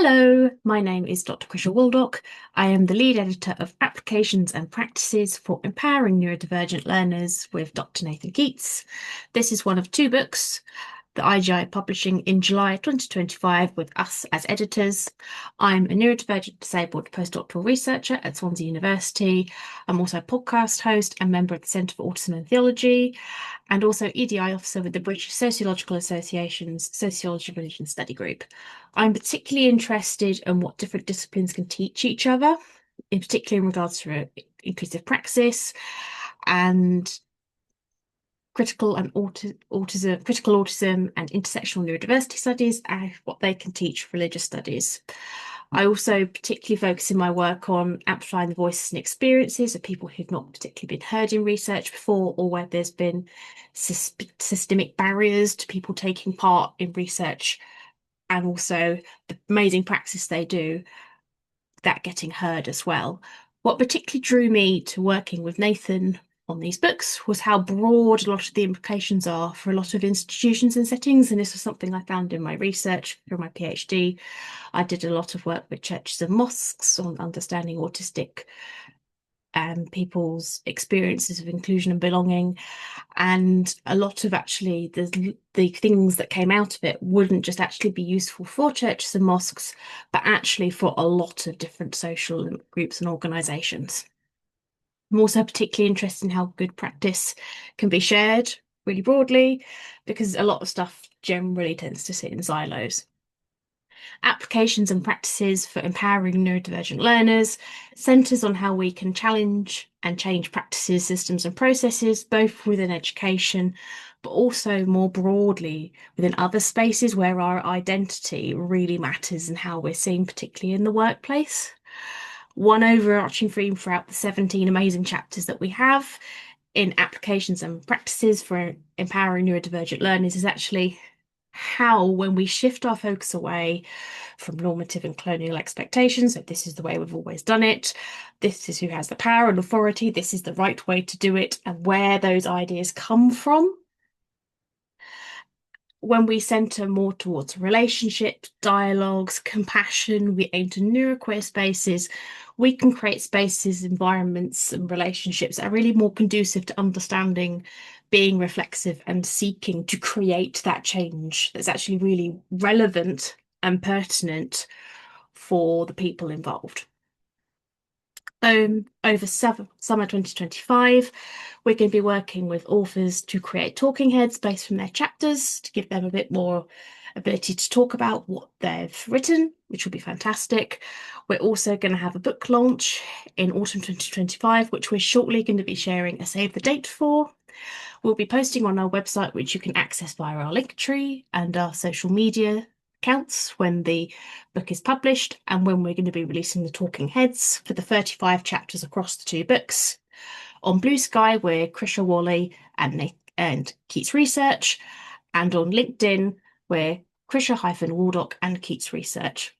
Hello, my name is Dr. Krysia Waldock. I am the lead editor of Applications and Practices for Empowering Neurodivergent Learners with Dr. Nathan Keats. This is one of two books that IGI Publishing in July 2025 with us as editors. I'm a neurodivergent disabled postdoctoral researcher at Swansea University. I'm also a podcast host and member of the Centre for Autism and Theology, and also EDI officer with the British Sociological Association's Sociology of Religion Study Group. I'm particularly interested in what different disciplines can teach each other, in particular in regards to inclusive praxis and critical autism and intersectional neurodiversity studies, and what they can teach religious studies. I also particularly focus in my work on amplifying the voices and experiences of people who've not particularly been heard in research before, or where there's been systemic barriers to people taking part in research, and also the amazing practice they do, that getting heard as well. What particularly drew me to working with Nathan on these books was how broad a lot of the implications are for a lot of institutions and settings, and this was something I found in my research for my PhD. I did a lot of work with churches and mosques on understanding autistic people's experiences of inclusion and belonging, and a lot of actually the things that came out of it wouldn't just actually be useful for churches and mosques, but actually for a lot of different social groups and organisations. I'm also particularly interested in how good practice can be shared really broadly, because a lot of stuff generally tends to sit in silos. Applications and Practices for Empowering Neurodivergent Learners centres on how we can challenge and change practices, systems and processes, both within education, but also more broadly within other spaces where our identity really matters and how we're seen, particularly in the workplace. One overarching theme throughout the 17 amazing chapters that we have in Applications and Practices for Empowering Neurodivergent Learners is actually how, when we shift our focus away from normative and colonial expectations, so this is the way we've always done it, this is who has the power and authority, this is the right way to do it, and where those ideas come from. When we centre more towards relationships, dialogues, compassion, we aim to neuroqueer spaces, we can create spaces, environments and relationships that are really more conducive to understanding, being reflexive and seeking to create that change that's actually really relevant and pertinent for the people involved. Over summer 2025, we're going to be working with authors to create talking heads based from their chapters to give them a bit more ability to talk about what they've written, which will be fantastic. We're also going to have a book launch in autumn 2025, which we're shortly going to be sharing a save the date for. We'll be posting on our website, which you can access via our link tree and our social media accounts, when the book is published and when we're going to be releasing the talking heads for the 35 chapters across the two books. On Blue Sky, we're Krysia Waldock and Keats Research, and on LinkedIn, we're Krysia-Waldock and Keats Research.